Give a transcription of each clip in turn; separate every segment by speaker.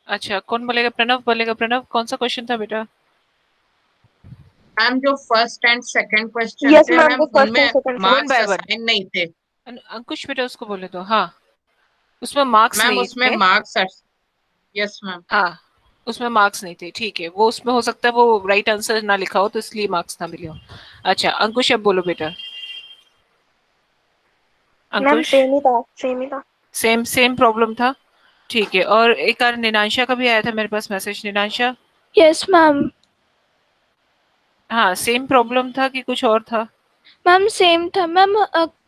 Speaker 1: अच्छा, कौन बोलेगा? प्रणव बोलेगा। प्रणव, कौन सा क्वेश्चन था बेटा?
Speaker 2: मैम जो first and second question
Speaker 3: yes
Speaker 2: थे
Speaker 3: मैम,
Speaker 2: मैम
Speaker 3: जो फर्स्ट एंड
Speaker 2: उनमें
Speaker 3: सेकंड था।
Speaker 1: One
Speaker 2: marks
Speaker 1: by one.
Speaker 2: Assign नहीं थे।
Speaker 1: अंकुश बेटा, उसको बोले दो। हाँ, उसमें मार्क्स
Speaker 2: मैम
Speaker 1: नहीं
Speaker 2: उसमें
Speaker 1: थे।
Speaker 2: मार्क्स। Yes ma'am.
Speaker 1: हाँ, उसमें मार्क्स नहीं थे। ठीक है, वो उसमें हो सकता है वो राइट आंसर ना लिखा हो तो इसलिए मार्क्स ना मिले हो। अच्छा अंकुश, अब बोलो बेटा।
Speaker 3: मैम
Speaker 1: अंकुश,
Speaker 3: सेम ही था, सेम ही था।
Speaker 1: सेम सेम प्रॉब्लम था। ठीक है, और एक बार निनांशा का भी आया था मेरे पास मैसेज। Ninansha,
Speaker 4: yes ma'am.
Speaker 1: हाँ सेम प्रॉब्लम था कि कुछ और था?
Speaker 4: मैम सेम था मैम।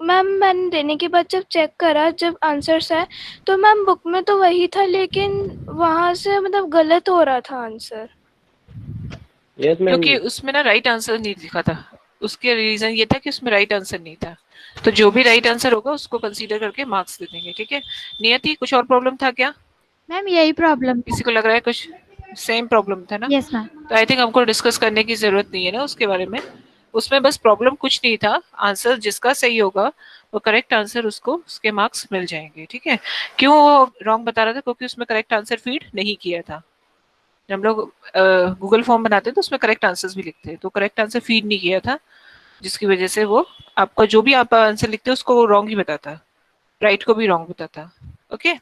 Speaker 4: मैम मैंने देने के बाद जब चेक करा, जब आंसर्स है तो मैम बुक में तो वही था, लेकिन वहाँ से मतलब गलत हो रहा था आंसर।
Speaker 5: Yes ma'am.
Speaker 1: क्योंकि उसमें ना राइट आंसर नहीं लिखा था। उसके रीजन ये था कि उसमें राइट आंसर नहीं था। तो जो भी राइट आंसर होगा उसको कंसीडर करके मार्क्स दे देंगे। ठीक है। नियति, कुछ और प्रॉब्लम था क्या?
Speaker 6: मैम यही प्रॉब्लम था।
Speaker 1: किसी को लग रहा है कुछ सेम प्रॉब्लम था ना?
Speaker 6: Yes ma'am.
Speaker 1: तो आई थिंक हमको डिस्कस करने की जरूरत नहीं है ना उसके बारे में। उसमें बस प्रॉब्लम कुछ नहीं था। आंसर जिसका सही होगा वो करेक्ट आंसर, उसको उसके मार्क्स मिल जाएंगे। ठीक है। क्यों वो रॉन्ग बता रहा था? क्योंकि उसमें करेक्ट आंसर फीड नहीं किया था। जब हम लोग गूगल फॉर्म बनाते हैं तो उसमें करेक्ट आंसर्स भी लिखते हैं, तो करेक्ट आंसर फीड नहीं किया था, जिसकी वजह से वो आपका जो भी आप आंसर लिखते हैं उसको वो रॉन्ग ही बताता, राइट को भी रॉन्ग बताता। ओके।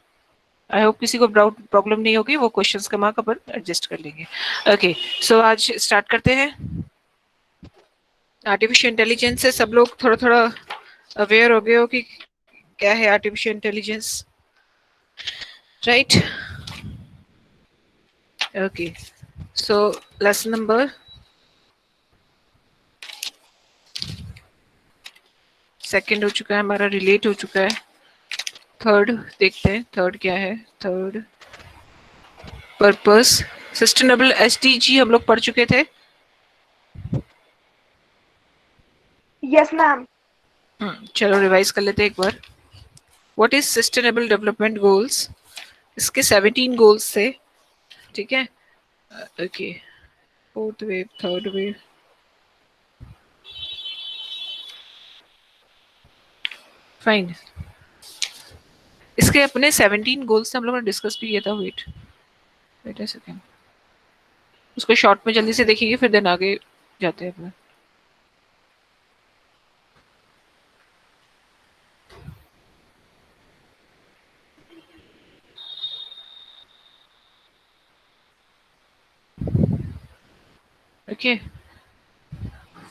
Speaker 1: आई होप किसी को प्रॉब्लम नहीं होगी, वो क्वेश्चंस का मार्क अपन एडजस्ट कर लेंगे। ओके, सो आज स्टार्ट करते हैं। आर्टिफिशियल इंटेलिजेंस से सब लोग थोड़ा थोड़ा अवेयर हो गए हो कि क्या है artificial intelligence, right? Okay, so lesson number second हो चुका है हमारा, रिलेट हो चुका है। थर्ड देखते हैं, थर्ड क्या है? थर्ड पर्पस, सस्टेनेबल एसडीजी हम लोग पढ़ चुके थे।
Speaker 3: Yes ma'am.
Speaker 1: चलो रिवाइज कर लेते हैं एक बार। What is sustainable development goals? इसके 17 गोल्स थे। ठीक है। Okay, fourth wave, third wave, fine. इसके अपने 17 गोल्स थे, हम लोगों ने डिस्कस भी किया था। वेट वेट अ सेकेंड, उसको शॉर्ट में जल्दी से देखेंगे फिर देन आगे जाते हैं अपना। ओके,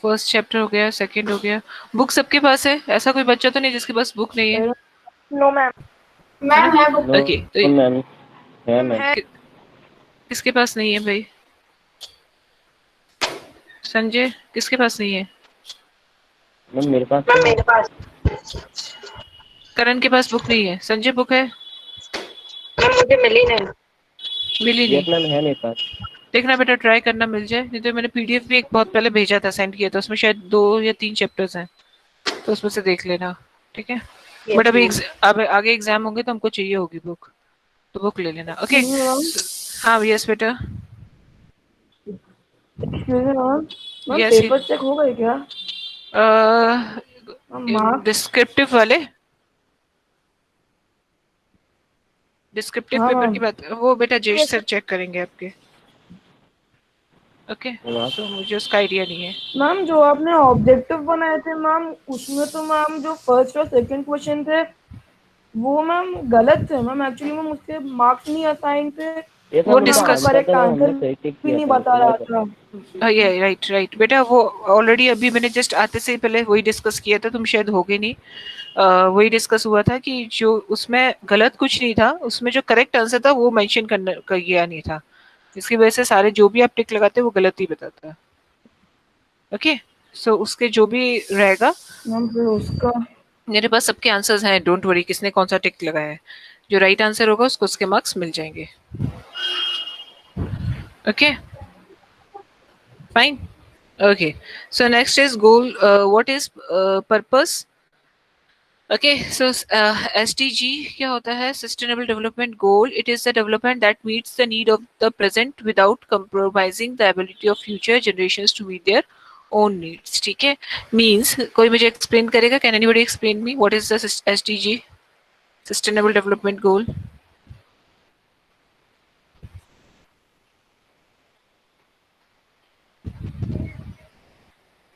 Speaker 1: फर्स्ट चैप्टर हो गया, सेकंड हो गया। बुक सबके पास है? ऐसा कोई बच्चा तो नहीं जिसके पास बुक नहीं है?
Speaker 3: No ma'am.
Speaker 1: है ना?
Speaker 2: मैम है बुक।
Speaker 5: नो
Speaker 1: ओके, तो
Speaker 5: मैम, है मैम।
Speaker 3: है।
Speaker 1: किसके पास नहीं है भाई? संजय, किसके पास नहीं है?
Speaker 5: मैम मेरे पास तो
Speaker 3: मैम
Speaker 5: है।
Speaker 3: मेरे पास।
Speaker 1: करण के पास बुक नहीं है। संजय, बुक है?
Speaker 3: मैम मुझे मिली नहीं।
Speaker 1: मिली
Speaker 5: यस
Speaker 1: नहीं?
Speaker 5: मैम, है मेरे पास।
Speaker 1: देखना बेटा, ट्राई करना मिल जाए, नहीं तो मैंने पीडीएफ भी एक बहुत पहले भेजा था, सेंड किया था, उसमें शायद 2 या 3 चैप्टर्स हैं, तो उसमें से देख लेना। ठीक है। बट
Speaker 3: यस
Speaker 1: अभी
Speaker 3: मैम।
Speaker 1: अब आगे एग्जाम होंगे तो हमको चाहिए होगी बुक, तो बुक ले लेना। ओके।
Speaker 7: मैम,
Speaker 1: हाँ यस बेटा।
Speaker 7: Excuse me ma'am. Ma'am
Speaker 1: yes.
Speaker 7: Paper check हो गए क्या? Ma'am marks.
Speaker 1: डिस्क्रिप्टिव वाले, डिस्क्रिप्टिव
Speaker 7: हाँ
Speaker 1: पेपर की
Speaker 7: मैम।
Speaker 1: बात वो बेटा जेश
Speaker 3: यस
Speaker 1: सर चेक करेंगे आपके। ओके,
Speaker 5: वहाँ
Speaker 1: सो मुझे उसका आइडिया नहीं है।
Speaker 7: मैम जो आपने ऑब्जेक्टिव बनाए थे मैम, उसमें तो मैम जो फर्स्ट और सेकंड क्वेश्चन थे वो मैम गलत थे मैम। एक्चुअली मैम उसके मार्क्स नहीं असाइन थे।
Speaker 5: यस
Speaker 1: वो
Speaker 5: मैम,
Speaker 7: और
Speaker 5: उनका
Speaker 7: मैम वो
Speaker 1: डिस्कस,
Speaker 5: आंसर
Speaker 7: करेक्ट
Speaker 5: तो मैम
Speaker 7: आंसर
Speaker 5: हमने सही टिक
Speaker 7: भी
Speaker 5: किया
Speaker 7: नहीं
Speaker 5: था
Speaker 7: बता
Speaker 5: उसमें
Speaker 7: रहा
Speaker 5: तो।
Speaker 7: था।
Speaker 1: ये राइट राइट बेटा, वो ऑलरेडी अभी मैंने जस्ट आते से ही पहले वही डिस्कस किया था, तुम शायद होगे नहीं। वही डिस्कस हुआ था कि जो उसमें गलत कुछ नहीं था, उसमें जो करेक्ट आंसर था वो मेंशन करना किया नहीं था, इसकी वजह से सारे जो भी आप टिक लगाते हैं वो गलत ही बताता है। ओके, सो उसके जो भी रहेगा,
Speaker 7: मैम फिर उसका।
Speaker 1: मेरे पास सबके आंसर्स हैं, डोंट वरी किसने कौन सा टिक लगाया है। जो राइट आंसर होगा उसको उसके मार्क्स मिल जाएंगे। Okay, fine. Okay, so next is goal. What is purpose? Okay, so SDG क्या होता है? Sustainable Development Goal. It is the development that meets the need of the present without compromising the ability of future generations to meet their own needs. ठीक है? Means कोई मुझे explain करेगा? Can anybody explain me what is the SDG? Sustainable Development Goal.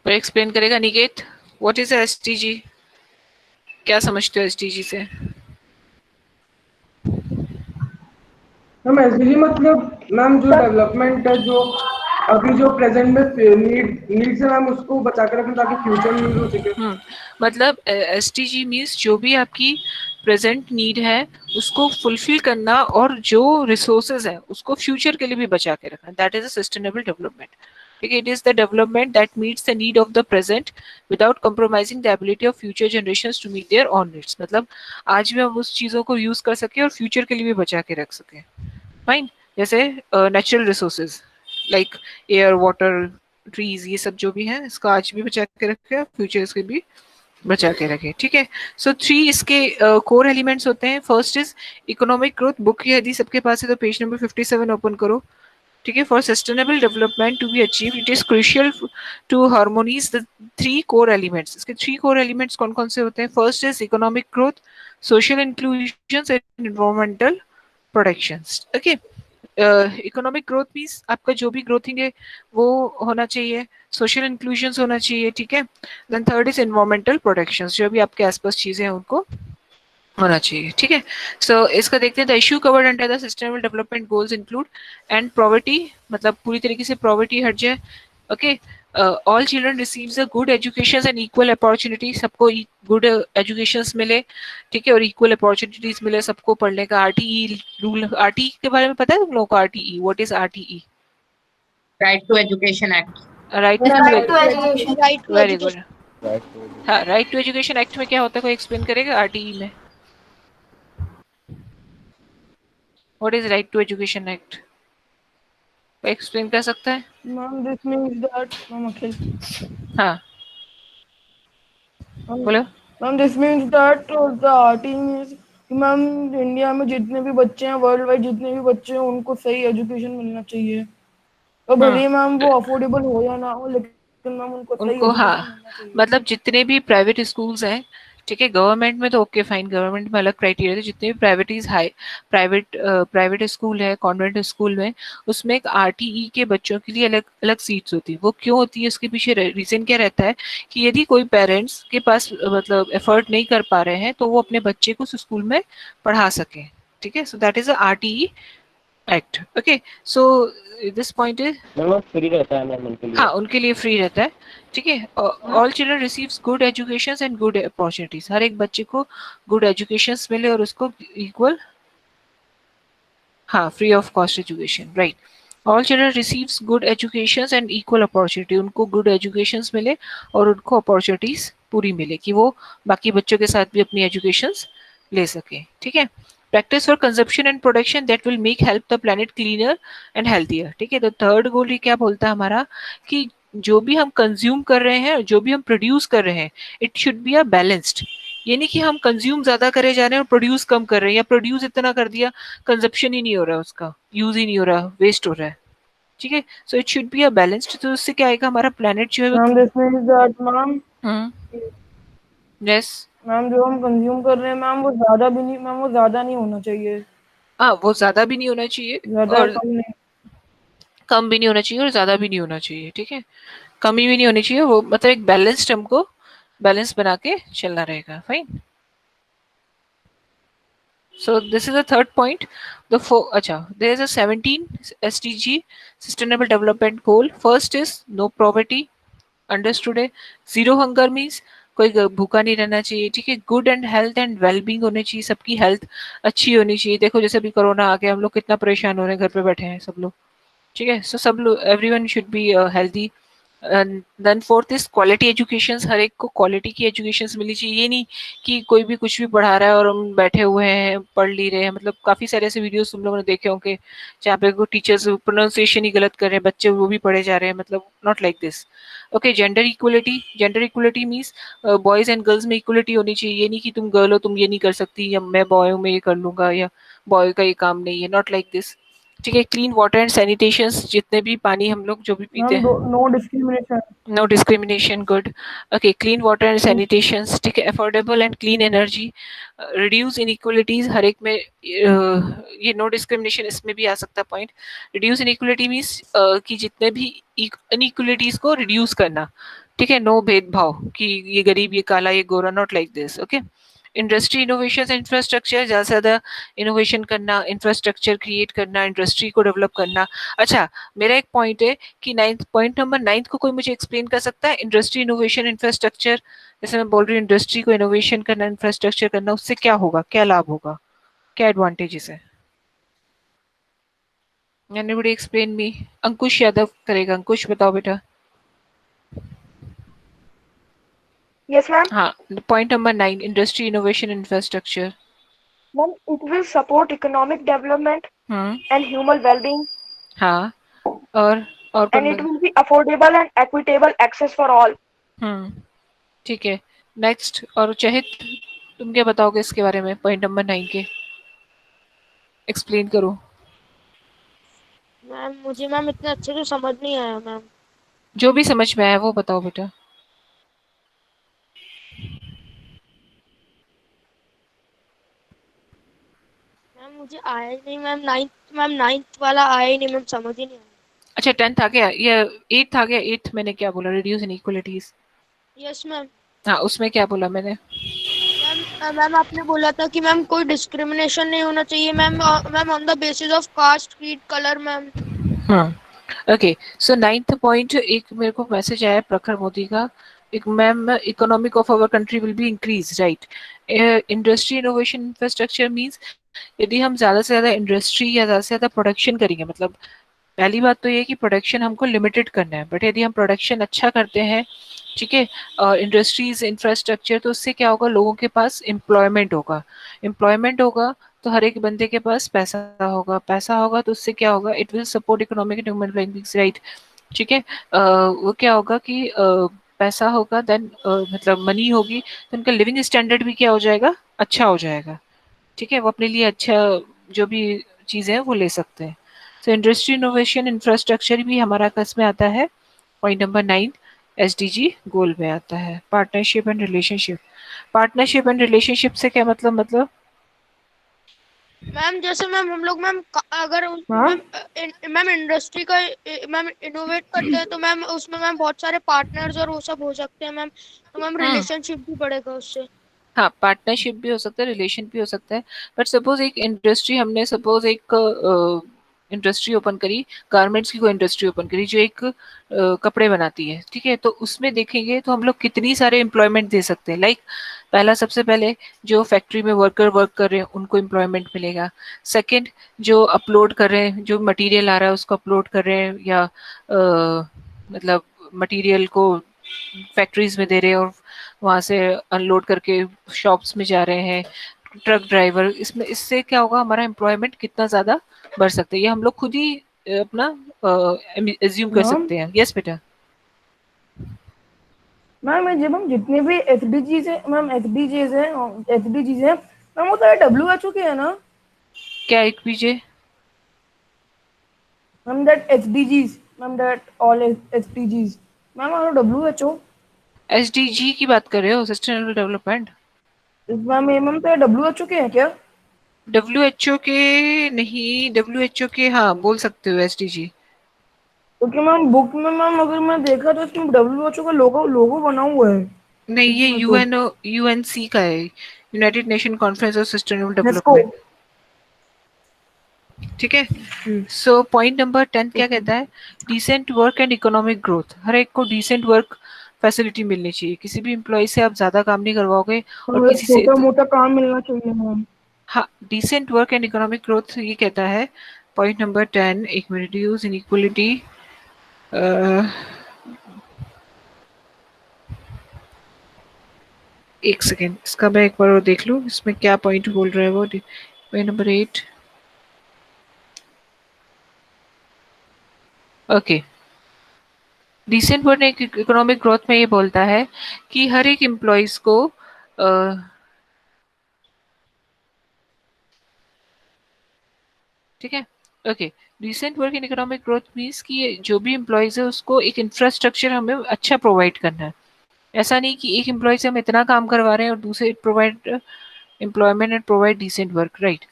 Speaker 1: और explain करेगा Niket, what is SDG, क्या समझते हो एसडीजी से?
Speaker 7: मैम एसडीजी मतलब मैम जो डेवलपमेंट है, जो अभी जो प्रेजेंट में नीड्स है मैम, उसको बचा कर रखना ताकि फ्यूचर में यूज हो सके।
Speaker 1: मतलब एसडीजी मीन्स जो भी आपकी प्रेजेंट नीड है उसको फुलफिल करना, और जो रिसोर्सेज है उसको फ्यूचर के लिए भी बचा के रखना, that is a sustainable development. ठीक है, it is the development that meets the need of the present without compromising the ability of future generations to meet their own needs. मतलब आज भी हम उस चीजों को यूज कर सके और फ्यूचर के लिए भी बचा के रख सके। फाइन, जैसे natural resources like air, water, trees, ये सब जो भी है इसका आज भी बचा के रखे, फ्यूचर के भी बचा के रखे। ठीक है, सो 3 इसके कोर एलिमेंट्स होते हैं। First is economic growth. Book यदि सबके पास है तो पेज नंबर 57 ओपन करो। ठीक है, for sustainable development to be achieve it is crucial to harmonise the 3 core elements. इसके 3 कोर एलिमेंट्स कौन कौन से होते हैं? First is economic growth, social inclusion and environmental protections. Okay, economic growth means आपका जो भी ग्रोथिंग है वो होना चाहिए, सोशल इंक्लूजन होना चाहिए। ठीक है, then third is environmental protections, जो भी आपके आसपास चीजें हैं उनको होना चाहिए। ठीक है, सो इसका देखते हैं। The issue covered under the sustainable development goals include and poverty, मतलब पूरी तरीके से पॉवर्टी हट जाए। Okay, all children receives a good education and equal opportunity, सबको गुड एजुकेशन मिले। ठीक है, और इक्वल अपॉर्चुनिटीज मिले सबको पढ़ने का। आरटीई रूल, आरटीई के बारे में पता है तुम लोगों को? RTE, what is RTE?
Speaker 2: Right to Education Act.
Speaker 1: Right
Speaker 3: Right to education.
Speaker 4: Right to
Speaker 1: very
Speaker 4: education.
Speaker 1: Good.
Speaker 5: Right to
Speaker 1: हाँ, राइट टू एजुकेशन एक्ट में क्या होता है, कोई एक्सप्लेन करेगा? आरटीई में what is right to education act, कोई explain कर सकता है?
Speaker 7: Ma'am this means that ma'am Akhil
Speaker 1: हाँ बोलो।
Speaker 7: Ma'am this means that the RT means कि मैम इंडिया में जितने भी बच्चे हैं, वर्ल्ड वाइड जितने भी बच्चे हैं, उनको सही एजुकेशन मिलना चाहिए। तो भले ही मैम वो अफोर्डेबल हो या ना हो, लेकिन मैम उनको सही
Speaker 1: उनको, हाँ,
Speaker 7: एजुकेशन मिलना चाहिए।
Speaker 1: मतलब जितने भी प्राइवेट स्कूल्स हैं, ठीक है, गवर्नमेंट में तो ओके फाइन, गवर्नमेंट में अलग क्राइटेरिया है। जितने भी प्राइवेटीज हाई प्राइवेट स्कूल है, कॉन्वेंट स्कूल में, उसमें एक आरटीई के बच्चों के लिए अलग अलग सीट्स होती है। वो क्यों होती है, उसके पीछे रीजन क्या रहता है कि यदि कोई पेरेंट्स के पास मतलब एफर्ट नहीं कर पा रहे हैं तो वो अपने बच्चे को उस स्कूल में पढ़ा सके। ठीक है, सो that is a RTE act. Okay, so this point is,
Speaker 5: ma'am वो फ्री रहता है मैम उनके लिए।
Speaker 1: हाँ, उनके लिए फ्री रहता है। ठीक है, all children receives good education and good opportunities, हर एक बच्चे को गुड एजुकेशन मिले और उसको इक्वल, हाँ, free of cost education, right. All children receives good education and equal opportunity, उनको गुड एजुकेशन मिले और उनको अपॉर्चुनिटीज पूरी मिले कि वो बाकी बच्चों के साथ भी अपनी एजुकेशन ले सके। ठीक है, practice for consumption and production that will make help the planet cleaner and healthier. ठीक है, तो थर्ड गोल ये क्या बोलता है हमारा कि जो भी हम कंज्यूम कर रहे हैं, जो भी हम प्रोड्यूस कर रहे हैं, it should be a balanced. ये नहीं कि हम कंज्यूम ज्यादा करे जा रहे हैं और प्रोड्यूस कम कर रहे हैं, या प्रोड्यूस इतना कर दिया, कंजप्शन ही नहीं हो रहा, उसका यूज ही नहीं हो रहा, वेस्ट हो रहा है। ठीक है, so it should be a balanced. तो उससे क्या आएगा, हमारा प्लेनेट जो है
Speaker 7: ma'am this means that ma'am
Speaker 1: yes,
Speaker 7: ma'am जो हम कंज्यूम कर रहे हैं मैम, वो ज्यादा भी नहीं, मैम वो ज्यादा नहीं होना चाहिए।
Speaker 1: हाँ, वो ज्यादा भी नहीं होना चाहिए
Speaker 7: ज्यादा
Speaker 1: और
Speaker 7: कम नहीं।
Speaker 1: कम भी नहीं होना चाहिए और ज्यादा भी नहीं होना चाहिए। ठीक है, कमी भी नहीं होनी चाहिए, वो मतलब एक बैलेंस्ड, हमको बैलेंस बना के चलना रहेगा। Fine, so this is the third point. The acha, there is a 17 SDG sustainable development goal. First is no poverty, understood है। जीरो हंगर मीन्स कोई भूखा नहीं रहना चाहिए। ठीक है, good and health and wellbeing होनी चाहिए, सबकी हेल्थ अच्छी होनी चाहिए। देखो जैसे अभी कोरोना आ गया, हम लोग कितना परेशान हो रहे हैं, घर पे बैठे हैं सब लोग। ठीक है, सो सब लोग, everyone should be healthy. Then fourth is quality education, हर एक को क्वालिटी की एजुकेशन मिलनी चाहिए। ये नहीं कि कोई भी कुछ भी पढ़ा रहा है और हम बैठे हुए हैं पढ़ ली रहे हैं। मतलब काफी सारे ऐसे वीडियोस तुम लोगों ने देखे होंगे जहाँ पे टीचर्स प्रोनाउंसिएशन ही गलत कर रहे हैं, बच्चे वो भी पढ़े जा रहे हैं, मतलब not like this. Okay, gender equality, gender equality means boys and girls में इक्वलिटी होनी चाहिए। ये नहीं कि तुम गर्ल हो तुम ये नहीं कर सकती, या मैं बॉय हूँ मैं ये कर लूंगा, या बॉय का ये काम नहीं है, नॉट लाइक दिस। ठीक है, क्लीन वाटर एंड सैनिटेशन, जितने भी पानी हम लोग जो भी पीते
Speaker 7: मैम
Speaker 1: हैं,
Speaker 7: no discrimination.
Speaker 1: No discrimination, good. Okay, clean water and sanitation, ठीक है, affordable and clean energy, reduce inequalities, हर एक में ये नो डिस्क्रिमिनेशन इसमें भी आ सकता है पॉइंट। रिड्यूस इनइक्वलिटी मीन्स कि जितने भी इनइक्वलिटीज को रिड्यूस करना, ठीक है, नो भेदभाव कि ये गरीब, ये काला, ये गोरा, not like this. Okay, industry innovation infrastructure, ज़्यादा से ज़्यादा इनोवेशन करना, इंफ्रास्ट्रक्चर क्रिएट करना, इंडस्ट्री को डेवलप करना। अच्छा, मेरा एक पॉइंट है कि पॉइंट नंबर 9 को कोई मुझे एक्सप्लेन कर सकता है? इंडस्ट्री इनोवेशन इंफ्रास्ट्रक्चर, जैसे मैं बोल रही हूँ इंडस्ट्री को इनोवेशन करना, इंफ्रास्ट्रक्चर करना, उससे क्या होगा, क्या लाभ होगा, क्या एडवांटेजेस है? Anybody explain me? Ankush Yadav करेगा। अंकुश बताओ बेटा।
Speaker 3: Yes, ma'am.
Speaker 1: हाँ, point number 9, industry innovation infrastructure.
Speaker 3: Ma'am, it will support economic development
Speaker 1: हम्म,
Speaker 3: and human well-being,
Speaker 1: हाँ, और
Speaker 3: and
Speaker 1: कौन
Speaker 3: it
Speaker 1: बता?
Speaker 3: will be affordable and equitable access for all.
Speaker 1: ठीक है, नेक्स्ट। और चहित, तुम क्या बताओगे इसके बारे में, पॉइंट नंबर 9 के? एक्सप्लेन करो।
Speaker 8: मैम मुझे मैम इतने अच्छे से समझ नहीं आया मैम।
Speaker 1: जो भी समझ में आया वो बताओ बेटा।
Speaker 8: मैम मुझे आया ही नहीं मैम, नाइन्थ वाला आया ही नहीं मैम, समझ ही नहीं आया।
Speaker 1: अच्छा, 10th आ गया या 8th आ गया? 8th मैंने क्या बोला? Reduce inequalities.
Speaker 8: Yes ma'am.
Speaker 1: हाँ, उसमें क्या बोला मैंने?
Speaker 8: मैम आपने बोला था कि मैम कोई डिस्क्रिमिनेशन नहीं होना चाहिए ma'am, ma'am on the basis of caste, creed, colour ma'am.
Speaker 1: हाँ, ओके। सो 9th पॉइंट, एक मेरे को मैसेज आया प्रखर मोदी का, एक ma'am, economic of our country will be increase, right? Industry innovation infrastructure means यदि हम ज्यादा से ज्यादा इंडस्ट्री या ज्यादा से ज्यादा प्रोडक्शन करेंगे, मतलब पहली बात तो ये कि प्रोडक्शन हमको लिमिटेड करना है, बट यदि हम प्रोडक्शन अच्छा करते हैं, ठीक है, इंडस्ट्रीज इंफ्रास्ट्रक्चर, तो उससे क्या होगा, लोगों के पास एम्प्लॉयमेंट होगा। एम्प्लॉयमेंट होगा तो हर एक बंदे के पास पैसा होगा, पैसा होगा तो उससे क्या होगा, it will support economic and human wellbeing, right? ठीक है, वो क्या होगा कि पैसा होगा, देन मतलब मनी होगी, तो उनका लिविंग स्टैंडर्ड भी क्या हो जाएगा, अच्छा हो जाएगा। ठीक है, वो अपने लिए अच्छा जो भी चीज़ें हैं वो ले सकते हैं। तो इंडस्ट्री इनोवेशन इंफ्रास्ट्रक्चर भी हमारा किस में आता है? पॉइंट नंबर 9 एसडीजी गोल में आता है। Partnership and relationship, partnership and relationship से क्या मतलब?
Speaker 8: मैम जैसे मैम हम लोग मैम अगर
Speaker 7: हाँ
Speaker 8: मैम इंडस्ट्री का मैम इनोवेट करते हैं तो मैम उसमें मैम बहुत सारे पार्टनर्स और वो सब हो सकते हैं मैम, तो मैम रिलेशनशिप भी बढ़ेगा उससे।
Speaker 1: हाँ, पार्टनरशिप भी हो सकता है, रिलेशन भी हो सकता है। बट सपोज एक इंडस्ट्री, हमने सपोज एक इंडस्ट्री ओपन करी, गारमेंट्स की कोई इंडस्ट्री ओपन करी जो एक कपड़े बनाती है, ठीक है, तो उसमें देखेंगे तो हम लोग कितनी सारे एम्प्लॉयमेंट दे सकते हैं। लाइक पहला, सबसे पहले जो फैक्ट्री में वर्कर वर्क कर रहे हैं उनको एम्प्लॉयमेंट मिलेगा। सेकंड, जो अपलोड कर रहे हैं, जो मटेरियल आ रहा है उसको अपलोड कर रहे हैं, या मतलब मटेरियल को फैक्ट्रीज में दे रहे हैं और वहाँ से अनलोड करके शॉप्स में जा रहे हैं, ट्रक ड्राइवर, इसमें इससे क्या होगा, हमारा एम्प्लॉयमेंट कितना ज़्यादा बढ़ सकता है, ये हम लोग खुद ही अपना एज्यूम कर
Speaker 7: मैम
Speaker 1: सकते हैं। यस बेटा।
Speaker 7: मैम ये जब हम जितने भी एसडीजीज है मैम, एसडीजीज है मैम, वो तो डब्ल्यूएचओ के है ना
Speaker 1: क्या एक बीजे?
Speaker 7: Ma'am? That SDGs ma'am, that all SDGs ma'am are WHO.
Speaker 1: SDG की बात कर रहे हो, सस्टेनेबल डेवलपमेंट?
Speaker 7: मैम ये मैम तो डब्ल्यूएचओ के हैं क्या?
Speaker 1: डब्ल्यूएचओ के नहीं, डब्ल्यूएचओ के हाँ बोल सकते हो एसडीजी।
Speaker 7: क्योंकि मैम बुक में मैम अगर मैं देखा तो इसमें डब्ल्यूएचओ का लोगो लोगो बना हुआ है
Speaker 1: नहीं, ये
Speaker 7: इसमें तो।
Speaker 1: यूएनसी का है, united nation conference of sustainable
Speaker 7: नेस्को।
Speaker 1: डेवलपमेंट। ठीक है, सो पॉइंट नंबर 10 क्या कहता है? Decent work and economic growth. हर एक को डिसेंट वर्क फैसिलिटी मिलनी चाहिए, किसी भी एम्प्लॉय से आप ज्यादा काम नहीं करवाओगे और
Speaker 7: हमें
Speaker 1: किसी से
Speaker 7: छोटा मोटा काम मिलना चाहिए मैम।
Speaker 1: हाँ, decent work and economic growth ये कहता है पॉइंट नंबर 10। एक मिनट, रिड्यूस इनइक्वालिटी, एक सेकेंड, इसका मैं एक बार और देख लूँ इसमें क्या पॉइंट बोल रहा है वो। Point number 8, okay. Decent work and economic growth में ये बोलता है कि हर एक एम्प्लॉयज को ठीक है, okay. Decent work in economic growth means कि ये जो भी एम्प्लॉयज है उसको एक इंफ्रास्ट्रक्चर हमें अच्छा प्रोवाइड करना है। ऐसा नहीं कि एक एम्प्लॉय से हम इतना काम करवा रहे हैं और दूसरे provide employment and provide decent work, right?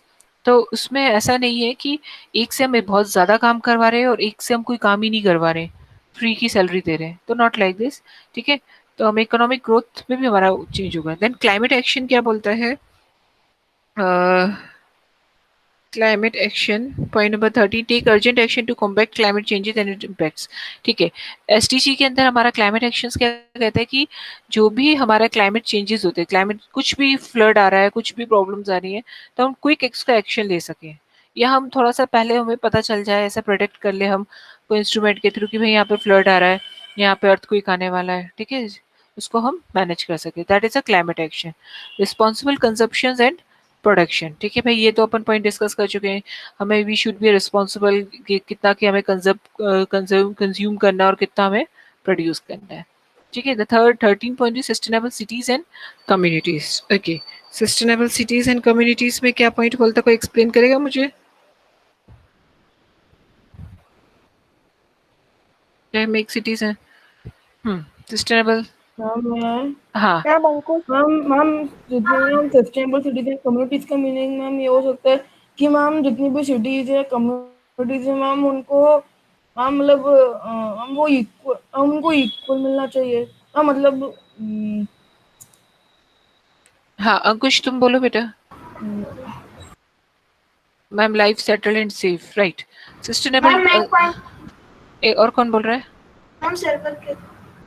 Speaker 1: तो उसमें ऐसा नहीं है कि एक से हम बहुत ज़्यादा काम करवा रहे हैं और एक से हम कोई काम ही नहीं करवा रहे हैं। फ्री की सैलरी दे रहे हैं, तो नॉट लाइक दिस, ठीक है। तो हमें इकोनॉमिक ग्रोथ में भी हमारा चेंज होगा। देन क्लाइमेट एक्शन क्या बोलता है, climate action point number 30, take urgent action to combat climate changes and it impacts, ठीक है। एसटीजी के अंदर हमारा क्लाइमेट एक्शंस क्या कहता है कि जो भी हमारा क्लाइमेट चेंजेस होते हैं, क्लाइमेट कुछ भी फ्लड आ रहा है, कुछ भी प्रॉब्लम्स आ रही हैं, तो हम क्विक इसका एक्शन ले सकें, या हम थोड़ा सा पहले हमें पता चल जाए, ऐसा प्रोटेक्ट कर ले हम कोई इंस्ट्रूमेंट के थ्रू कि भाई यहाँ पे फ्लड आ रहा है, यहाँ पे अर्थक्वेक आने वाला है, ठीक है, उसको हम मैनेज कर सके, that is a climate action. Responsible consumption and production, ठीक है भाई, ये तो अपन पॉइंट डिस्कस कर चुके हैं। हमें वी शुड बी रिस्पॉन्सिबल कि कितना कि हमें कंज्यूम करना है और कितना हमें प्रोड्यूस करना है, ठीक है। The third 13 point is sustainable cities and communities. Okay, sustainable cities and communities में क्या पॉइंट बोलता, कोई एक्सप्लेन करेगा मुझे, क्या मेक सिटीज है सस्टेनेबल?
Speaker 7: मैम
Speaker 1: हाँ
Speaker 3: मैम अंकुश,
Speaker 7: मैम जितनी भी हम सस्टेनेबल सिटीज है कम्युनिटीज का मीनिंग मैम ये हो सकता है कि मैम जितनी भी सिटीज है कम्युनिटीज है मैम उनको मैम मतलब हम वो इक्वल उनको इक्वल मिलना चाहिए। हाँ मतलब
Speaker 1: हाँ, अंकुश तुम बोलो बेटा। Ma'am life settled and safe, right, sustainable. और कौन बोल रहा है?
Speaker 9: मैम सर्वज्ञ,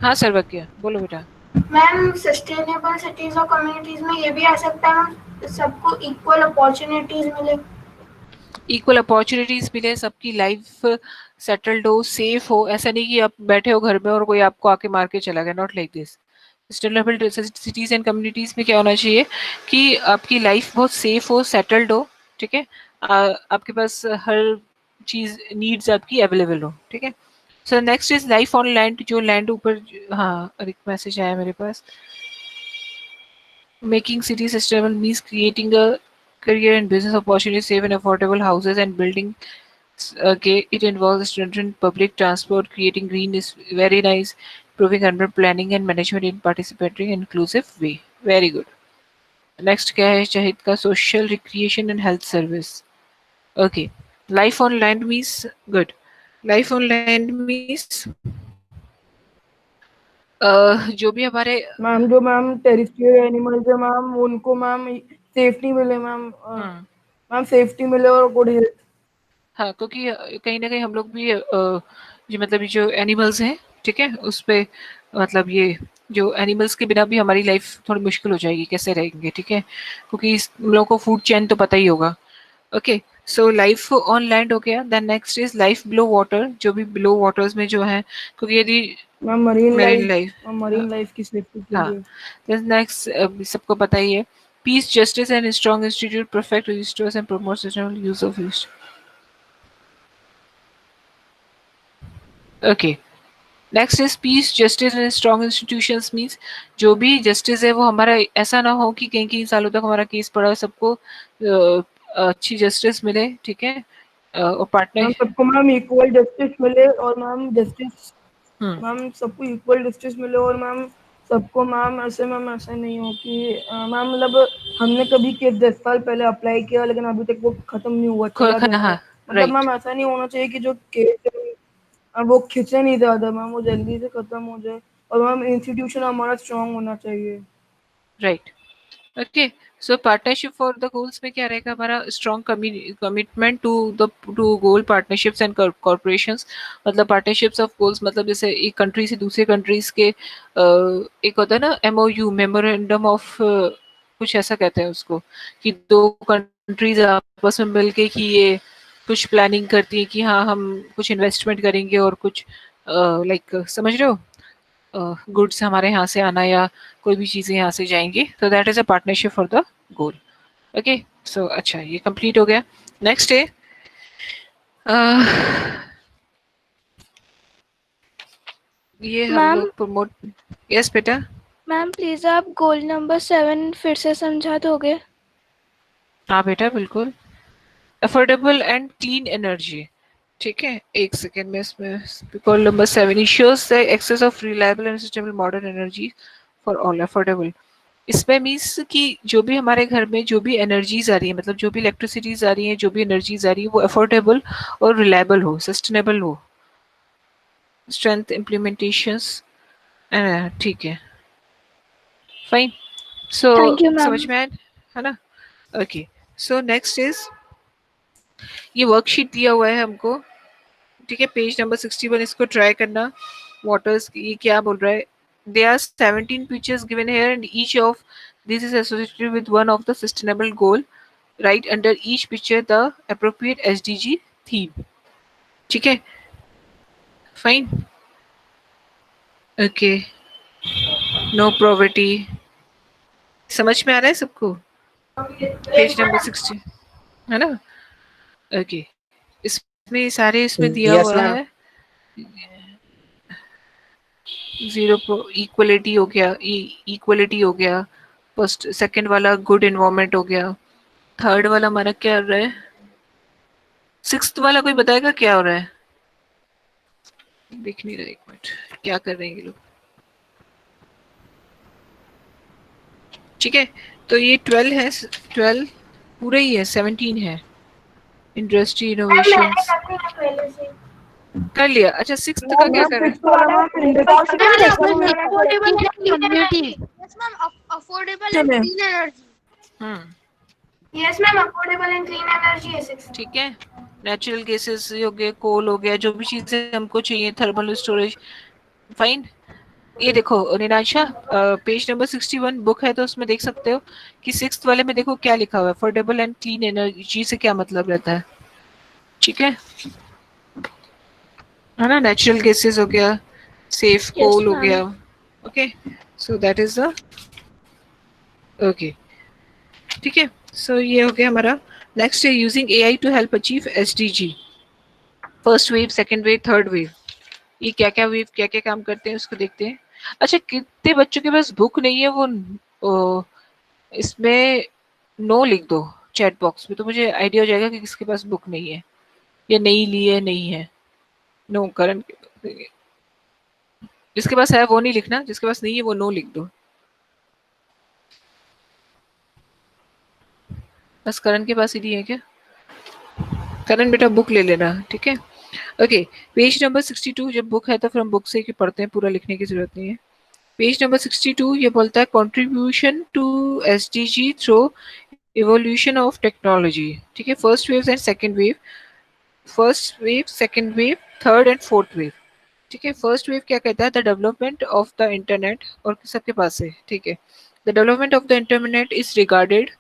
Speaker 1: हाँ सर्वज्ञ बोलो बेटा।
Speaker 9: मैम सस्टेनेबल सिटीज और कम्युनिटीज में ये भी आ सकता है मैम सबको इक्वल अपॉर्चुनिटीज मिले।
Speaker 1: इक्वल अपॉर्चुनिटीज मिले, सबकी लाइफ सेटल्ड हो, सेफ हो, ऐसा नहीं कि आप बैठे हो घर में और कोई आपको आके मार के चला गया, not like this. Sustainable cities and communities में क्या होना चाहिए कि आपकी लाइफ बहुत सेफ हो, सेटल्ड हो, ठीक है, आपके पास हर चीज नीड्स आपकी अवेलेबल हो, ठीक है। So next is life on land, जो लैंड ऊपर, हाँ एक मैसेज आया मेरे पास, making cities sustainable means creating a career and business opportunities, safe and affordable houses and building. Okay, it involves stringent public transport, creating green is very nice, improving urban planning and management in participatory and inclusive way. Very good. Next क्या है शहीद का, social recreation and health service. Okay, life on land means good. Life on land means जो भी हमारे
Speaker 7: ma'am जो ma'am terrestrial animals है ma'am उनको मैम सेफ्टी मिले मैम मैम सेफ्टी मिले और गुड हेल्थ।
Speaker 1: हाँ, क्योंकि कहीं ना कहीं हम लोग भी ये मतलब ये जो एनिमल्स हैं, ठीक है, उस पे मतलब ये जो एनिमल्स के बिना भी हमारी लाइफ थोड़ी मुश्किल हो जाएगी, कैसे रहेंगे, ठीक है, क्योंकि हम लोगों को फूड चेन तो पता ही होगा। Okay, so life on land हो गया। Then next is life below water, जो भी बिलो वाटर्स में जो है, क्योंकि यदि
Speaker 7: मैम मरीन
Speaker 1: लाइफ
Speaker 7: लाइफ की सेफ्टी के
Speaker 1: हाँ,
Speaker 7: लिए।
Speaker 1: देन नेक्स्ट सबको पता ही है, peace justice and strong institute perfect registers and promote sustainable use of waste. Okay, next is peace justice and strong institutions means जो भी जस्टिस है वो हमारा ऐसा ना हो कि कई कई सालों तक हमारा केस पड़ा है, सबको अच्छी जस्टिस मिले, ठीक है, और
Speaker 7: मैम
Speaker 1: पार्टनर
Speaker 7: सबको मैम इक्वल जस्टिस मिले और मैम जस्टिस मैम सबको इक्वल जस्टिस मिले और मैम सबको मैम ऐसे नहीं हो कि मैम मतलब हमने कभी केस 10 साल पहले अप्लाई किया लेकिन अभी तक वो खत्म नहीं हुआ, चला गया है। मतलब मैम ऐसा नहीं होना चाहिए कि जो केस है वो खींचे नहीं ज्यादा मैम, वो जल्दी से खत्म हो जाए और मैम इंस्टीट्यूशन हमारा स्ट्रांग होना चाहिए।
Speaker 1: Right. Okay, so partnership for the goals में क्या रहेगा हमारा, strong commitment to goal partnerships and corporations, मतलब पार्टनरशिप्स ऑफ गोल्स, मतलब जैसे एक कंट्री से दूसरे कंट्रीज के एक होता है ना MOU, मेमोरेंडम ऑफ कुछ ऐसा कहते हैं उसको, कि दो कंट्रीज आपस में मिलके कि ये कुछ प्लानिंग करती है कि हाँ हम कुछ इन्वेस्टमेंट करेंगे और कुछ लाइक समझ रहे हो, गुड्स हमारे यहाँ से आना या कोई भी चीज़ें यहाँ से जाएंगी, तो that is a partnership for the goal. Okay, so अच्छा ये कंप्लीट हो गया। नेक्स्ट है ये हम लोग प्रमोट, यस बेटा।
Speaker 4: मैम प्लीज आप गोल नंबर 7 फिर से समझा दोगे?
Speaker 1: हाँ बेटा बिल्कुल, अफोर्डेबल एंड क्लीन एनर्जी, ठीक है, एक सेकेंड में इसमें goal number 7 ensures the access of reliable and sustainable modern energy for all, affordable. इसमें मीन्स कि जो भी हमारे घर में जो भी एनर्जीज आ रही है, मतलब जो भी इलेक्ट्रिसिटीज आ रही है, जो भी एनर्जीज आ रही है, वो अफोर्डेबल और रिलायबल हो, सस्टेनेबल हो, स्ट्रेंथ इम्प्लीमेंटेशंस, ठीक है, fine. So
Speaker 4: Thank you, ma'am.
Speaker 1: समझ में आया है ना? ओके, सो नेक्स्ट इज ये वर्कशीट दिया हुआ है हमको, ठीक है, पेज नंबर 61, इसको ट्राई करना। वाटर्स, ये क्या बोल रहा है? There are 17 pictures given here and each of this is associated with one of the sustainable goal. Write under each picture the appropriate SDG theme. ठीक है, फाइन, ओके, नो पॉवर्टी, समझ में आ रहा है सबको? पेज नंबर 60 है ना? Okay, इसमें सारे इसमें दिया
Speaker 5: Yes,
Speaker 1: हुआ
Speaker 5: ma'am.
Speaker 1: है। इक्वलिटी हो गया, इक्वलिटी हो गया, फर्स्ट सेकंड वाला गुड एनवायरनमेंट हो गया, थर्ड वाला हमारा क्या हो रहा है, सिक्स्थ वाला कोई बताएगा क्या हो रहा है? दिख नहीं रहा, एक मिनट, क्या कर रहे हैं ये लोग? ठीक है, तो ये 12 है, 12 पूरा ही है, 17 है। इंडस्ट्री इनोवेशन
Speaker 9: पहले से
Speaker 1: कर लिया। अच्छा, सिक्स्थ का क्या कर रहे हैं?
Speaker 6: Community
Speaker 8: Yes, ma'am. Affordable
Speaker 7: चले।
Speaker 8: and clean energy.
Speaker 9: Yes ma'am affordable and clean energy है 6।
Speaker 1: ठीक है, नेचुरल गैसेस हो गए, कोल हो गया, जो भी चीजें हमको चाहिए, थर्मल स्टोरेज, फाइन। ये देखो निराशा, पेज नंबर 61 बुक है, तो उसमें देख सकते हो कि सिक्स्थ वाले में देखो क्या लिखा हुआ है, अफोर्डेबल एंड क्लीन एनर्जी से क्या मतलब रहता है, ठीक है ना? नेचुरल गैसेस हो गया, सेफ कोल हो
Speaker 4: ma'am.
Speaker 1: गया, okay, so that is the okay, ठीक है। सो ये हो गया हमारा। नेक्स्ट है using AI to help achieve SDG, first wave, second wave, third wave. ये क्या क्या वेव क्या क्या काम करते हैं उसको देखते हैं। अच्छा, कितने बच्चों के पास बुक नहीं है? वो इसमें नो लिख दो चैट बॉक्स में, तो मुझे आइडिया हो जाएगा कि किसके पास बुक नहीं है या नहीं ली है, नहीं है। नो, करण के पास नहीं है। जिसके पास है वो नहीं लिखना, जिसके पास नहीं है वो नो लिख दो। बस करण के पास ही नहीं है क्या? करण बेटा बुक ले लेना, ठीक है। ओके, पेज नंबर 62, जब बुक है तो फिर हम बुक से ही पढ़ते हैं, पूरा लिखने की जरूरत नहीं है। पेज नंबर 62 ये बोलता है contribution to SDG through evolution of technology, ठीक है। First wave and second wave, first wave, second wave, third and fourth wave, ठीक है। फर्स्ट वेव क्या कहता है? The development of the internet, और सबके पास है, ठीक है। The development of the internet is regarded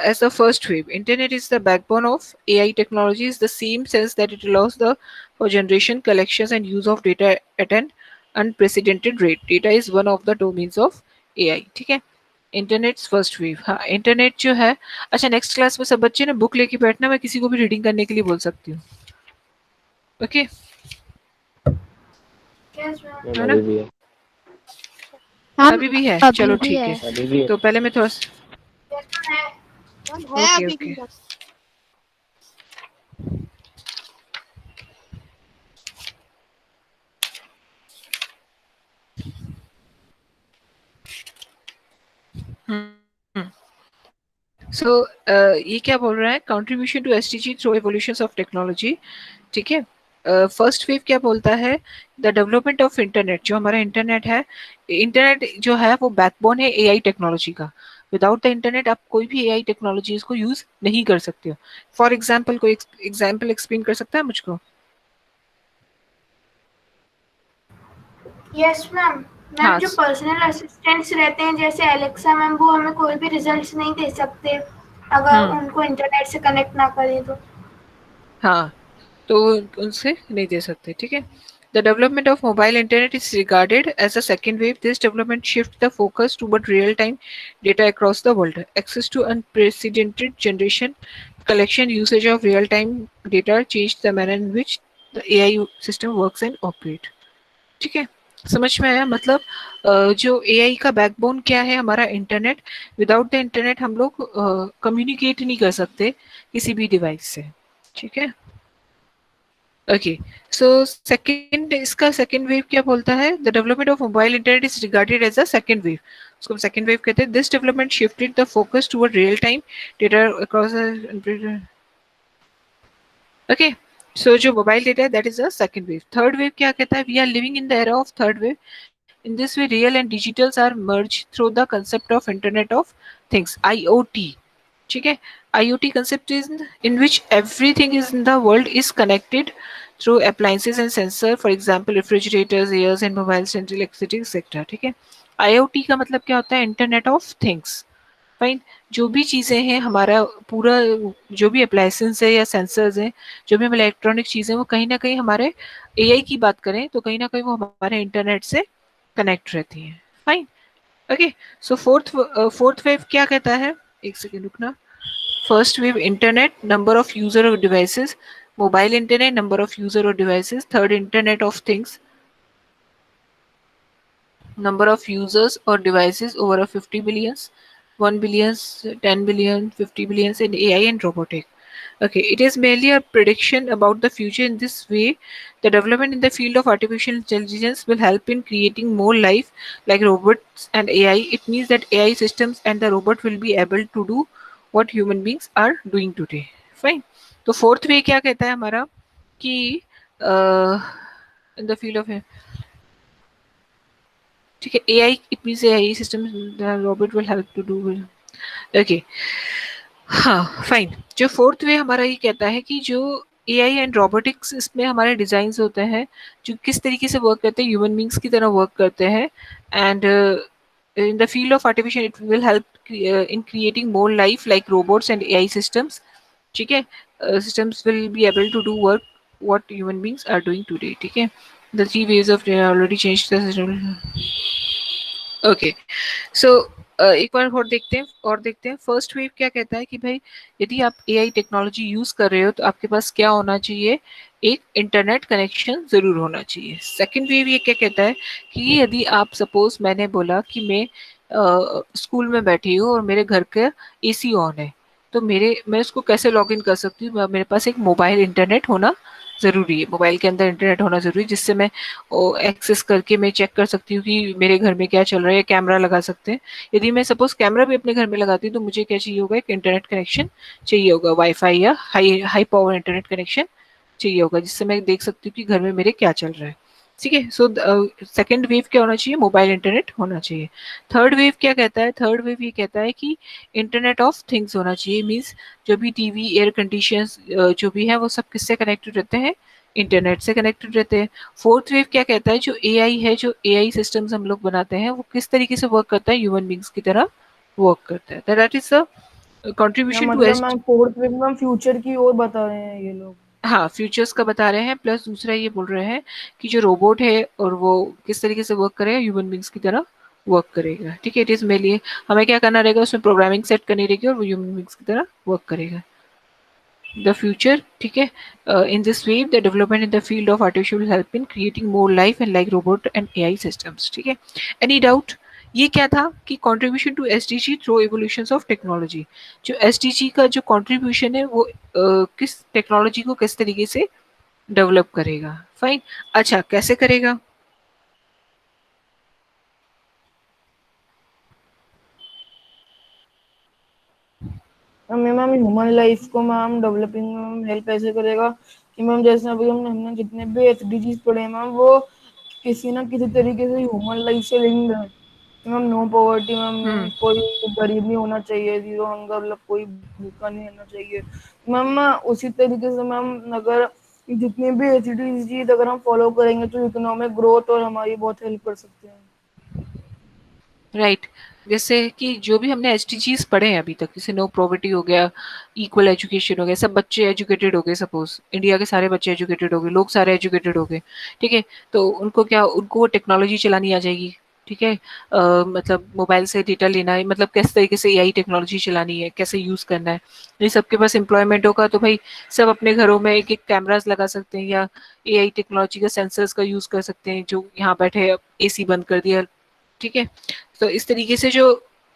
Speaker 1: as the first wave. Internet is the backbone of AI technology, is the same sense that it allows the for generation, collections and use of data at an unprecedented rate. Data is one of the domains of AI, ठीक है। Internet first wave, हाँ internet जो है। अच्छा, next class में सब बच्चे ना बुक लेके बैठना, मैं किसी को भी रीडिंग करने के लिए बोल सकती हूँ, ओके?
Speaker 5: मैम अभी भी है,
Speaker 1: अभी भी है,
Speaker 6: अभी
Speaker 1: चलो
Speaker 6: भी
Speaker 1: ठीक
Speaker 6: है।
Speaker 1: है।
Speaker 5: अभी भी है।
Speaker 1: तो पहले मैं थोड़ा
Speaker 8: Ma'am,
Speaker 1: ओके
Speaker 8: है अभी
Speaker 1: ओके,
Speaker 8: भी।
Speaker 1: सो ये क्या बोल रहा है? Contribution to SDG through evolution of technology, ठीक है। फर्स्ट वेव क्या बोलता है? द डेवलपमेंट ऑफ इंटरनेट, जो हमारा इंटरनेट है, इंटरनेट जो है वो बैकबोन है एआई टेक्नोलॉजी का। विदाउट द इंटरनेट आप कोई भी एआई टेक्नोलॉजीज को यूज नहीं कर सकते हो। फॉर एग्जाम्पल, कोई एग्जाम्पल एक्सप्लेन कर सकता है मुझको?
Speaker 9: Yes ma'am. मैम
Speaker 1: हाँ,
Speaker 9: जो पर्सनल असिस्टेंट्स रहते हैं जैसे एलेक्सा मैम, वो हमें कोई भी रिजल्ट्स नहीं दे सकते अगर उनको इंटरनेट से कनेक्ट ना करें तो।
Speaker 1: हाँ, तो उनसे नहीं दे सकते, ठीक है। The development of mobile internet is regarded as a second wave. This development shift the focus toward real time data across the world, access to unprecedented generation, collection, usage of real time data changed the manner in which the AI system works and operate, ठीक है। समझ में आया? मतलब जो AI का backbone क्या है? हमारा इंटरनेट। विदाउट द इंटरनेट हम लोग कम्युनिकेट नहीं कर सकते किसी भी डिवाइस से, ठीक है। ओके, सो सेकंड, इसका सेकंड वेव क्या बोलता है? The development of mobile internet is regarded as a second wave, उसको सेकंड वेव कहते हैं। This development shifted the focus toward real time data across, okay. So जो मोबाइल डेटा है that is a second wave. Third wave क्या कहता है? We are living in the era of third wave. In this way, real and digitals are merged through the concept of Internet of Things (IoT). ठीक है, IoT concept is in which everything is in the world is connected through appliances and sensor. For example, refrigerators, airs, and mobiles and electricity etc. ठीक है, IoT का मतलब क्या होता है? Internet of Things. Fine. जो भी चीज़ें हैं हमारा पूरा, जो भी अप्लायंसेस है या सेंसर्स हैं, जो भी हम इलेक्ट्रॉनिक चीज़ें, वो कहीं ना कहीं हमारे एआई की बात करें तो कहीं ना कहीं वो हमारे इंटरनेट से कनेक्ट रहती हैं. Fine. Okay. So fourth wave क्या कहता है? एक सेकेंड रुकना. First wave internet, number of user और devices. Mobile internet, number of user और devices. Third internet of things, number of users or devices over a 50 billions, 1 billion, 10 billion, 50 billions in AI and robotic. Okay, it is merely a prediction about the future. In this way, the development in the field of artificial intelligence will help in creating more life like robots and AI. It means that AI systems and the robot will be able to do what human beings are doing today. Fine. तो fourth way क्या कहता है हमारा कि in the field of, ठीक है, AI, it means AI system robot will help to do. Okay, हाँ fine. जो फोर्थ वे हमारा ये कहता है कि जो AI एंड रोबोटिक्स, इसमें हमारे डिजाइन होते हैं जो किस तरीके से वर्क करते हैं, ह्यूमन बींग्स की तरह वर्क करते हैं. And in the field of artificial, it will help in creating more life like robots and AI systems. ठीक है, systems will be able to do work what human beings are doing today. ठीक है, the three ways of already changed the system. Okay. So एक बार और देखते हैं first wave क्या कहता है कि भाई यदि आप एआई टेक्नोलॉजी यूज कर रहे हो तो आपके पास क्या होना चाहिए? एक इंटरनेट कनेक्शन जरूर होना चाहिए. सेकंड वेव ये क्या कहता है कि यदि आप, सपोज मैंने बोला कि मैं स्कूल में बैठी हूँ और मेरे घर का एसी ऑन है, तो मैं उसको कैसे लॉग इन कर सकती हूँ? मेरे पास एक मोबाइल इंटरनेट होना ज़रूरी है, मोबाइल के अंदर इंटरनेट होना ज़रूरी है, जिससे मैं एक्सेस करके मैं चेक कर सकती हूँ कि मेरे घर में क्या चल रहा है. कैमरा लगा सकते हैं. यदि मैं सपोज कैमरा भी अपने घर में लगाती हूँ तो मुझे क्या चाहिए होगा? एक इंटरनेट कनेक्शन चाहिए होगा, वाईफाई या हाई पावर इंटरनेट कनेक्शन चाहिए होगा, जिससे मैं देख सकती हूँ कि घर में मेरे क्या चल रहा है. ठीक है. सो सेकंड वेव क्या होना चाहिए? मोबाइल इंटरनेट होना चाहिए. थर्ड वेव क्या कहता है? थर्ड वेव ये कहता है कि इंटरनेट ऑफ थिंग्स होना चाहिए. मीन्स जो भी टीवी, एयर कंडीशंस जो भी है वो सब किससे कनेक्टेड रहते हैं? इंटरनेट से कनेक्टेड रहते हैं. फोर्थ वेव क्या कहता है? जो एआई है, जो एआई सिस्टम्स हम लोग बनाते हैं वो किस तरीके से वर्क करता है? ह्यूमन बींग्स की तरह वर्क करता है. That is the contribution to
Speaker 7: मतलब मैम फोर्थ वेव में फ्यूचर की ओर बता रहे हैं ये लोग.
Speaker 1: हाँ, फ्यूचर्स का बता रहे हैं, प्लस दूसरा ये बोल रहे हैं कि जो रोबोट है और वो किस तरीके से वर्क करेगा? ह्यूमन बींग्स की तरह वर्क करेगा. ठीक है, इट इज मेनली हमें क्या करना रहेगा? उसमें प्रोग्रामिंग सेट करनी रहेगी और वो ह्यूमन बींग्स की तरह वर्क करेगा. द फ्यूचर, ठीक है, in this wave the development in the field of artificial help in creating more life and like robot and AI systems. ठीक है. Any doubt? ये क्या था कि contribution to SDG through evolutions of technology. जो SDG का जो contribution है वो किस टेक्नोलॉजी को किस तरीके से डेवलप करेगा. फाइन. अच्छा, कैसे करेगा?
Speaker 7: मैम ह्यूमन लाइफ को मैम डेवलपिंग में हेल्प ऐसे करेगा कि मैम जैसे अभी हमने जितने भी एसडीजीज पढ़े हैं मैम वो किसी ना किसी तरीके से ह्यूमन लाइफ से लिंक्ड है. मैम नो पॉवर्टी, मैम कोई गरीब नहीं होना चाहिए, जीरो हंगर, मतलब कोई भूखा नहीं रहना चाहिए. मैम उसी तरीके से मैम अगर जितने भी एसडीजीज अगर हम फॉलो करेंगे तो इकोनॉमिक ग्रोथ और हमारी बहुत हेल्प कर सकते हैं.
Speaker 1: राइट. जैसे कि जो भी हमने एसडीजीज पढ़े हैं अभी तक, जैसे नो पॉवर्टी हो गया, इक्वल एजुकेशन हो गया, सब बच्चे एजुकेटेड हो गए, सपोज इंडिया के सारे बच्चे एजुकेटेड हो गए, लोग सारे एजुकेटेड हो गए. ठीक है, तो उनको वो टेक्नोलॉजी चलानी आ जाएगी. ठीक है, मतलब मोबाइल से डेटा लेना है, मतलब किस तरीके से एआई टेक्नोलॉजी चलानी है, कैसे यूज़ करना है. ये सबके पास एम्प्लॉयमेंट होगा तो भाई सब अपने घरों में एक एक कैमराज लगा सकते हैं या एआई टेक्नोलॉजी का सेंसर्स का यूज़ कर सकते हैं. जो यहाँ बैठे एसी बंद कर दिया. ठीक है, तो इस तरीके से जो,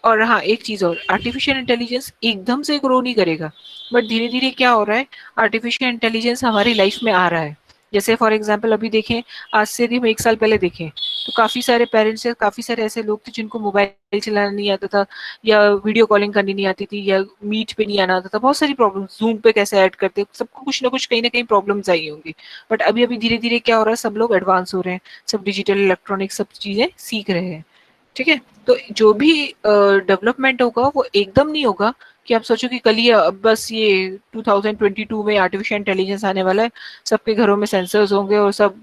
Speaker 1: और हाँ एक चीज़ और, आर्टिफिशियल इंटेलिजेंस एकदम से ग्रो नहीं करेगा, बट धीरे धीरे क्या हो रहा है? आर्टिफिशियल इंटेलिजेंस हमारी लाइफ में आ रहा है. जैसे फॉर एग्जांपल अभी देखें, आज से यदि हम 1 साल पहले देखें तो काफी सारे पेरेंट्स या काफी सारे ऐसे लोग थे जिनको मोबाइल चलाना नहीं आता था, या वीडियो कॉलिंग करनी नहीं आती थी, या मीट पे नहीं आना आता था, बहुत सारी प्रॉब्लम, जूम पे कैसे ऐड करते, सबको कुछ ना कुछ कहीं ना कहीं प्रॉब्लम्स आई होंगी। बट अभी अभी धीरे धीरे क्या हो रहा है, सब लोग एडवांस हो रहे हैं, सब डिजिटल इलेक्ट्रॉनिक सब चीजें सीख रहे हैं। ठीक है, तो जो भी डेवलपमेंट होगा वो एकदम नहीं होगा कि आप सोचो कि कल ही अब बस ये 2022 में आर्टिफिशियल इंटेलिजेंस आने वाला है, सबके घरों में सेंसर्स होंगे और सब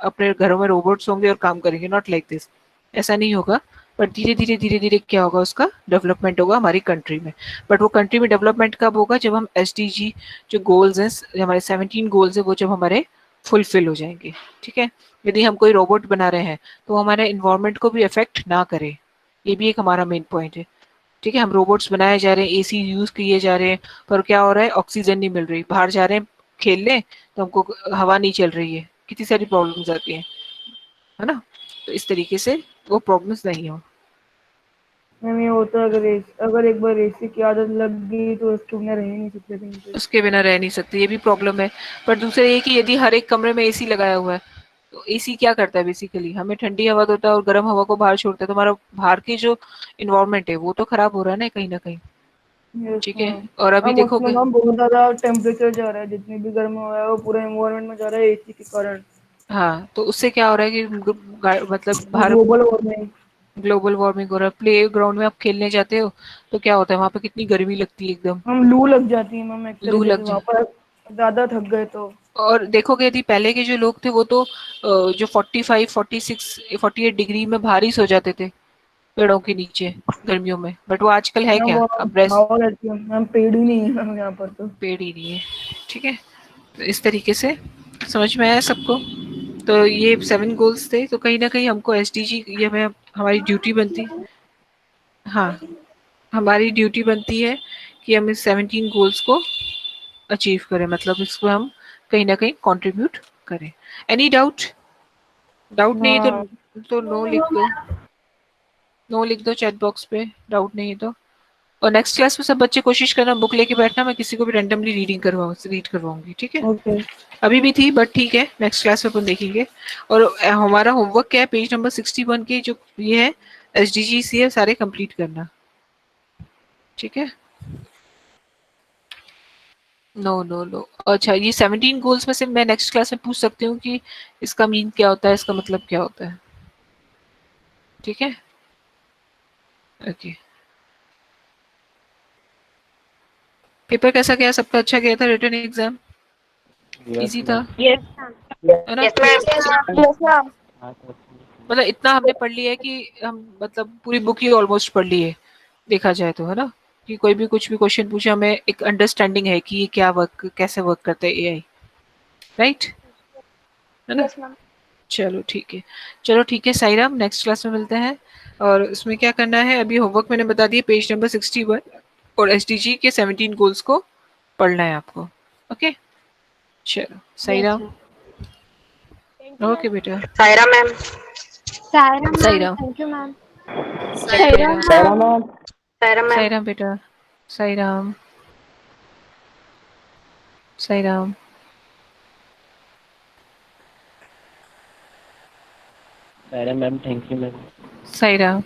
Speaker 1: अपने घरों में रोबोट्स होंगे और काम करेंगे। नॉट लाइक दिस, ऐसा नहीं होगा। बट धीरे धीरे क्या होगा, उसका डेवलपमेंट होगा हमारी कंट्री में। बट वो कंट्री में डेवलपमेंट कब होगा, जब हम SDG जो गोल्स हैं, हमारे 17 गोल्स है, वो जब हमारे फुलफिल हो जाएंगे। ठीक है, यदि हम कोई रोबोट बना रहे हैं तो हमारे इन्वायरमेंट को भी इफेक्ट ना करे, ये भी एक हमारा मेन पॉइंट है। ठीक है, हम रोबोट्स बनाए जा रहे हैं, AC यूज किए जा रहे हैं, पर क्या हो रहा है, ऑक्सीजन नहीं मिल रही, बाहर जा रहे हैं खेलने तो हमको हवा नहीं चल रही है, कितनी सारी प्रॉब्लम्स आती हैं, है ना। तो इस तरीके से वो प्रॉब्लम्स नहीं हो।
Speaker 7: मैम ये होता है, अगर एक बार एसी की आदत लग गई तो उसके बिना रह ही नहीं सकते कहीं पे।
Speaker 1: उसके बिना रह नहीं सकते, ये भी प्रॉब्लम है। पर दूसरा ये कि यदि हर एक कमरे में AC लगाया हुआ है, तो AC क्या करता है, बेसिकली हमें ठंडी हवा देता है और गर्म हवा को बाहर छोड़ता है, तो हमारा बाहर की जो इन्वायरमेंट है वो तो खराब हो रहा है ना कहीं ना कहीं।
Speaker 7: यस
Speaker 1: ठीक है,
Speaker 7: मैम।
Speaker 1: और अभी
Speaker 7: हम उसमें
Speaker 1: देखोगे,
Speaker 7: मैम बहुत ज्यादा टेम्परेचर जा रहा है, जितनी भी गर्म हवा है वो पूरा एनवायरनमेंट में जा रहा है एसी के कारण।
Speaker 1: हाँ, तो उससे क्या हो रहा है कि मतलब बाहर
Speaker 7: ग्लोबल वार्मिंग।
Speaker 1: ग्लोबल वार्मिंग हो रहा है। प्ले ग्राउंड में आप खेलने जाते हो तो क्या होता है, वहां पे कितनी गर्मी लगती है, एकदम
Speaker 7: हम लू लग जाती है मैम एक
Speaker 1: लू
Speaker 7: तरीके से,
Speaker 1: लग
Speaker 7: वहां
Speaker 1: जा।
Speaker 7: पर ज्यादा थक गए तो।
Speaker 1: और देखोगे यदि पहले के जो लोग थे वो तो जो 45 46 48 डिग्री में बाहर ही सो जाते थे पेड़ों के नीचे गर्मियों में। बट वो आजकल है
Speaker 7: मैम
Speaker 1: क्या,
Speaker 7: वो
Speaker 1: अब रेस्ट,
Speaker 7: हवा रहती है मैम, पेड़ ही नहीं है मैम यहाँ पर तो।
Speaker 1: पेड़ ही नहीं है। ठीक है, तो इस तरीके से समझ में आया सबको। तो ये 7 गोल्स थे, तो कहीं ना कहीं हमको SDG, ये हमें हमारी ड्यूटी बनती, हाँ हमारी ड्यूटी बनती है कि हम इस 17 गोल्स को अचीव करें, मतलब इसको हम कहीं ना कहीं कंट्रीब्यूट करें। एनी डाउट, डाउट नहीं है
Speaker 7: हाँ
Speaker 1: तो नो लिख दो, नो लिख दो चैट बॉक्स पे, डाउट नहीं है तो। और नेक्स्ट क्लास में सब बच्चे कोशिश करना बुक लेके बैठना, मैं किसी को भी रैंडमली रीड करवाऊंगी। ठीक है,
Speaker 7: ओके।
Speaker 1: अभी भी थी बट ठीक है, नेक्स्ट क्लास में अपन देखेंगे। और हमारा होमवर्क क्या है, पेज नंबर 61 के जो ये है SDGs है, सारे कंप्लीट करना। ठीक है, नो नो नो, अच्छा ये 17 गोल्स में से मैं नेक्स्ट क्लास में पूछ सकती हूँ कि इसका मीन क्या होता है, इसका मतलब क्या होता है। ठीक है, ओके। पेपर कैसा गया, सबका अच्छा गया था, रिटन एग्जाम
Speaker 5: यस
Speaker 1: इजी था,
Speaker 5: मैम।
Speaker 3: Yes,
Speaker 1: है ना।
Speaker 2: Yes, ma'am.
Speaker 3: yes, ma'am.
Speaker 5: हाँ सर।
Speaker 1: मतलब इतना हमने पढ़ लिया है कि हम मतलब पूरी बुक ही ऑलमोस्ट पढ़ ली है, देखा जाए तो, है ना। कि कोई भी कुछ भी क्वेश्चन पूछे, हमें एक अंडरस्टैंडिंग है कि ये क्या वर्क, कैसे वर्क करता है AI, राइट, है ना।
Speaker 3: Yes, ma'am.
Speaker 1: चलो ठीक है, चलो ठीक है साईराम, नेक्स्ट क्लास में मिलते हैं। और इसमें क्या करना है, अभी होमवर्क मैंने बता दिया, पेज नंबर 61 और SDG के 17 गोल्स को पढ़ना है आपको। ओके, चलो
Speaker 6: Yes,
Speaker 1: साईराम।
Speaker 6: ma'am.
Speaker 1: ओके बेटा,
Speaker 2: Saira, ma'am.
Speaker 6: Saira, ma'am.
Speaker 1: Sairam,
Speaker 6: Thank you, ma'am.
Speaker 1: Sairam,
Speaker 5: सारा मैम।
Speaker 2: Saira, ma'am.
Speaker 1: साईराम बेटा, साईराम, साईराम।
Speaker 5: सारा ma'am, thank you ma'am.
Speaker 1: Sairam.